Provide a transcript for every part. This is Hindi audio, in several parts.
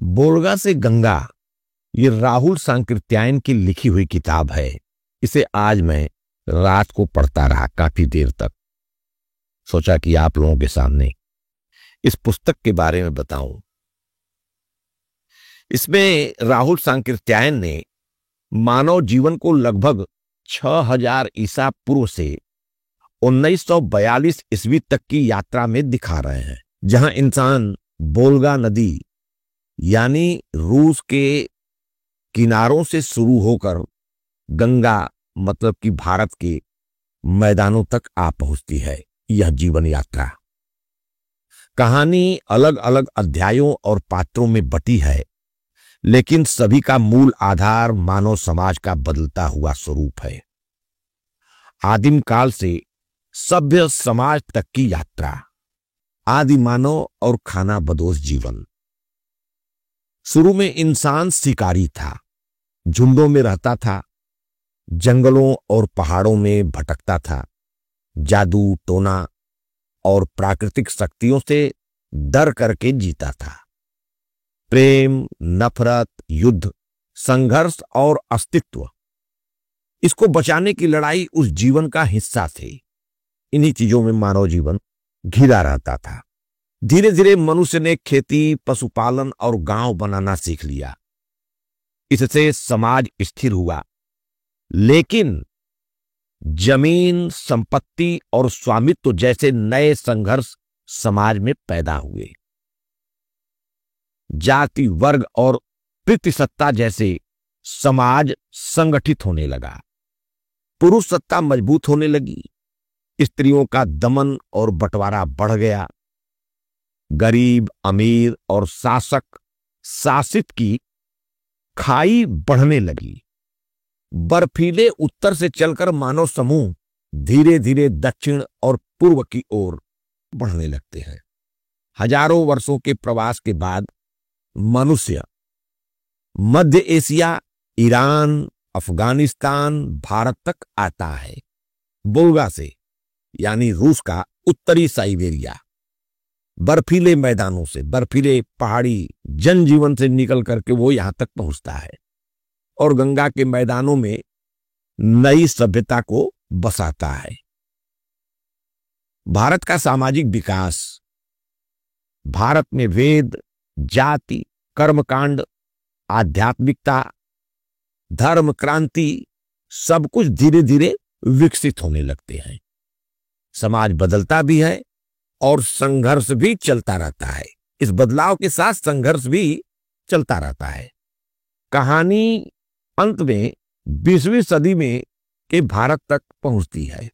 बोलगा से गंगा, ये राहुल सांकृत्यायन की लिखी हुई किताब है। इसे आज मैं रात को पढ़ता रहा काफी देर तक। सोचा कि आप लोगों के सामने इस पुस्तक के बारे में बताऊं। इसमें राहुल सांकृत्यायन ने मानव जीवन को लगभग 6000 ईसा पूर्व से 1942 ईस्वी तक की यात्रा में दिखा रहे हैं, जहां इंसान बोलगा नदी यानी रूस के किनारों से शुरू होकर गंगा मतलब कि भारत के मैदानों तक आ पहुंचती है। यह जीवन यात्रा कहानी अलग अलग अध्यायों और पात्रों में बटी है, लेकिन सभी का मूल आधार मानव समाज का बदलता हुआ स्वरूप है। आदिम काल से सभ्य समाज तक की यात्रा, आदि मानव और खाना बदोश जीवन। शुरू में इंसान शिकारी था, झुंडों में रहता था, जंगलों और पहाड़ों में भटकता था, जादू टोना और प्राकृतिक शक्तियों से डर करके जीता था। प्रेम, नफरत, युद्ध, संघर्ष और अस्तित्व, इसको बचाने की लड़ाई उस जीवन का हिस्सा थे। इन्हीं चीजों में मानव जीवन घिरा रहता था। धीरे धीरे मनुष्य ने खेती, पशुपालन और गांव बनाना सीख लिया। इससे समाज स्थिर हुआ, लेकिन जमीन, संपत्ति और स्वामित्व जैसे नए संघर्ष समाज में पैदा हुए। जाति, वर्ग और प्रतिसत्ता जैसे समाज संगठित होने लगा। पुरुष सत्ता मजबूत होने लगी। स्त्रियों का दमन और बंटवारा बढ़ गया। गरीब, अमीर और शासक शासित की खाई बढ़ने लगी। बर्फीले उत्तर से चलकर मानव समूह धीरे धीरे दक्षिण और पूर्व की ओर बढ़ने लगते हैं। हजारों वर्षों के प्रवास के बाद मनुष्य मध्य एशिया, ईरान, अफगानिस्तान, भारत तक आता है। बोलगा से यानी रूस का उत्तरी साइबेरिया, बर्फीले मैदानों से, बर्फीले पहाड़ी जनजीवन से निकल करके वो यहां तक पहुंचता है और गंगा के मैदानों में नई सभ्यता को बसाता है। भारत का सामाजिक विकास, भारत में वेद, जाति, कर्मकांड, आध्यात्मिकता, धर्म क्रांति, सब कुछ धीरे धीरे विकसित होने लगते हैं। समाज बदलता भी है और संघर्ष भी चलता रहता है। इस बदलाव के साथ संघर्ष भी चलता रहता है। कहानी अंत में 20वीं सदी में के भारत तक पहुंचती है।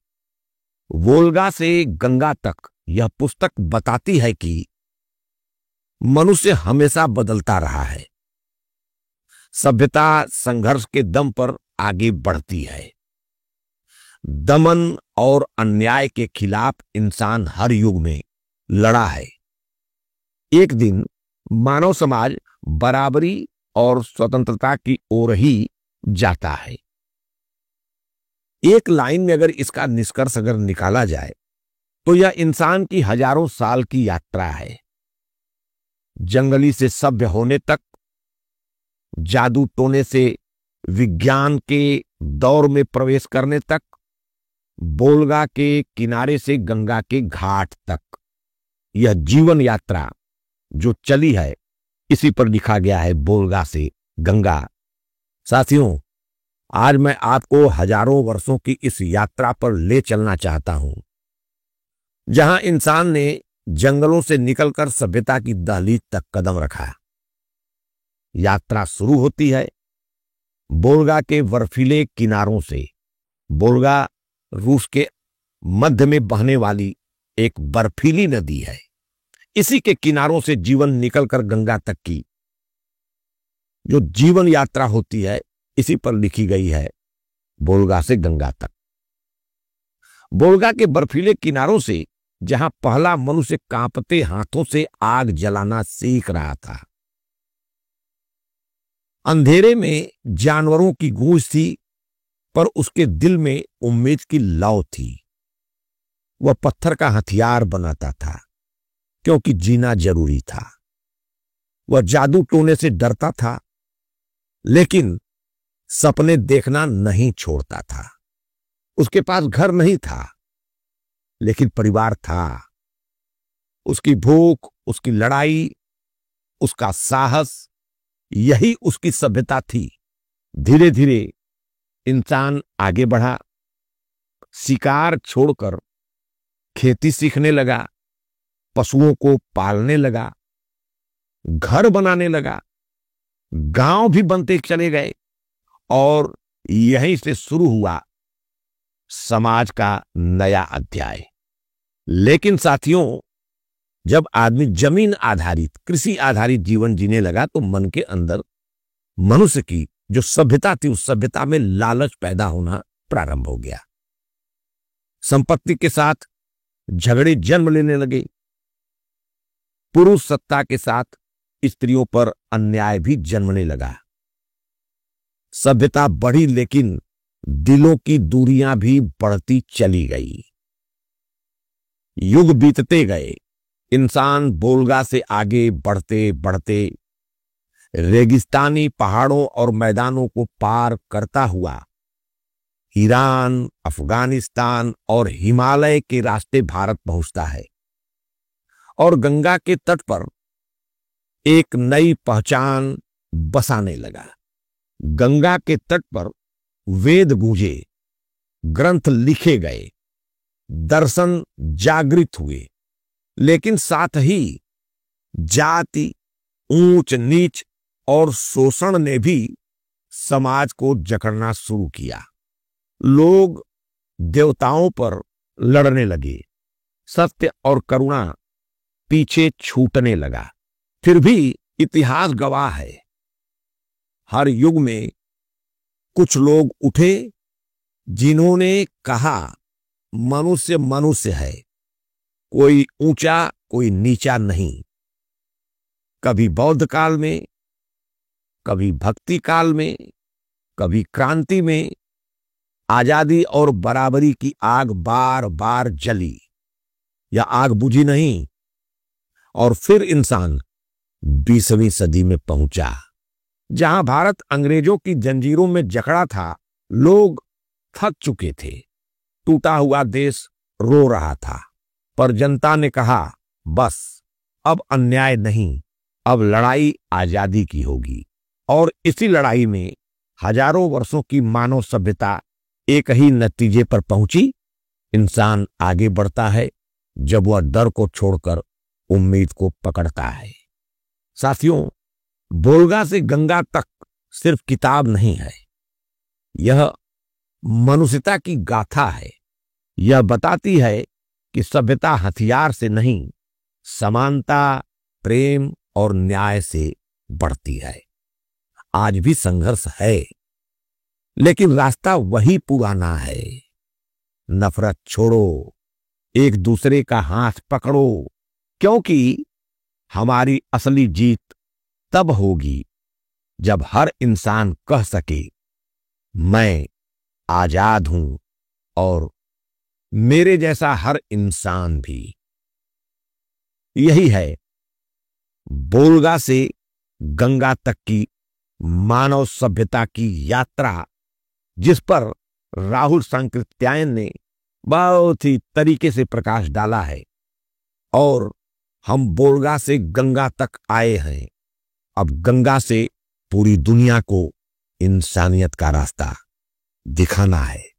वोल्गा से गंगा तक यह पुस्तक बताती है कि मनुष्य हमेशा बदलता रहा है। सभ्यता संघर्ष के दम पर आगे बढ़ती है। दमन और अन्याय के खिलाफ इंसान हर युग में लड़ा है। एक दिन मानव समाज बराबरी और स्वतंत्रता की ओर ही जाता है। एक लाइन में अगर इसका निष्कर्ष अगर निकाला जाए तो यह इंसान की हजारों साल की यात्रा है। जंगली से सभ्य होने तक, जादू टोने से विज्ञान के दौर में प्रवेश करने तक, बोलगा के किनारे से गंगा के घाट तक, यह जीवन यात्रा जो चली है, इसी पर लिखा गया है बोलगा से गंगा। साथियों, आज मैं आपको हजारों वर्षों की इस यात्रा पर ले चलना चाहता हूं, जहां इंसान ने जंगलों से निकलकर सभ्यता की दहलीज तक कदम रखा। यात्रा शुरू होती है बोलगा के बर्फीले किनारों से। बोलगा रूस के मध्य में बहने वाली एक बर्फीली नदी है। इसी के किनारों से जीवन निकलकर गंगा तक की जो जीवन यात्रा होती है, इसी पर लिखी गई है बोलगा से गंगा तक। बोलगा के बर्फीले किनारों से जहां पहला मनुष्य कांपते हाथों से आग जलाना सीख रहा था। अंधेरे में जानवरों की गूंज थी, पर उसके दिल में उम्मीद की लौ थी। वह पत्थर का हथियार बनाता था, क्योंकि जीना जरूरी था। वह जादू टोने से डरता था, लेकिन सपने देखना नहीं छोड़ता था। उसके पास घर नहीं था, लेकिन परिवार था। उसकी भूख, उसकी लड़ाई, उसका साहस, यही उसकी सभ्यता थी। धीरे धीरे इंसान आगे बढ़ा, शिकार छोड़कर खेती सीखने लगा, पशुओं को पालने लगा, घर बनाने लगा, गांव भी बनते चले गए, और यहीं से शुरू हुआ समाज का नया अध्याय। लेकिन साथियों, जब आदमी जमीन आधारित, कृषि आधारित जीवन जीने लगा, तो मन के अंदर मनुष्य की जो सभ्यता थी, उस सभ्यता में लालच पैदा होना प्रारंभ हो गया। संपत्ति के साथ झगड़े जन्म लेने लगे। पुरुष सत्ता के साथ स्त्रियों पर अन्याय भी जन्मने लगा। सभ्यता बढ़ी, लेकिन दिलों की दूरियां भी बढ़ती चली गई। युग बीतते गए, इंसान बोलगा से आगे बढ़ते बढ़ते रेगिस्तानी पहाड़ों और मैदानों को पार करता हुआ ईरान, अफगानिस्तान और हिमालय के रास्ते भारत पहुंचता है, और गंगा के तट पर एक नई पहचान बसाने लगा। गंगा के तट पर वेद गूंजे, ग्रंथ लिखे गए, दर्शन जागृत हुए, लेकिन साथ ही जाति, ऊंच नीच और शोषण ने भी समाज को जकड़ना शुरू किया। लोग देवताओं पर लड़ने लगे, सत्य और करुणा पीछे छूटने लगा। फिर भी इतिहास गवाह है, हर युग में कुछ लोग उठे जिन्होंने कहा मनुष्य मनुष्य है, कोई ऊंचा कोई नीचा नहीं। कभी बौद्ध काल में, कभी भक्ति काल में, कभी क्रांति में आजादी और बराबरी की आग बार बार जली, यह आग बुझी नहीं, और फिर इंसान 20वीं सदी में पहुंचा, जहां भारत अंग्रेजों की जंजीरों में जकड़ा था। लोग थक चुके थे, टूटा हुआ देश रो रहा था, पर जनता ने कहा बस, अब अन्याय नहीं, अब लड़ाई आजादी की होगी। और इसी लड़ाई में हजारों वर्षों की मानव सभ्यता एक ही नतीजे पर पहुंची। इंसान आगे बढ़ता है जब वह डर को छोड़कर उम्मीद को पकड़ता है। साथियों, बोलगा से गंगा तक सिर्फ किताब नहीं है, यह मनुष्यता की गाथा है। यह बताती है कि सभ्यता हथियार से नहीं, समानता, प्रेम और न्याय से बढ़ती है। आज भी संघर्ष है, लेकिन रास्ता वही पुराना है। नफरत छोड़ो, एक दूसरे का हाथ पकड़ो, क्योंकि हमारी असली जीत तब होगी जब हर इंसान कह सके मैं आजाद हूं, और मेरे जैसा हर इंसान भी। यही है बोलगा से गंगा तक की मानव सभ्यता की यात्रा, जिस पर राहुल सांकृत्यायन ने बहुत ही तरीके से प्रकाश डाला है। और हम बोलगा से गंगा तक आए हैं, अब गंगा से पूरी दुनिया को इंसानियत का रास्ता दिखाना है।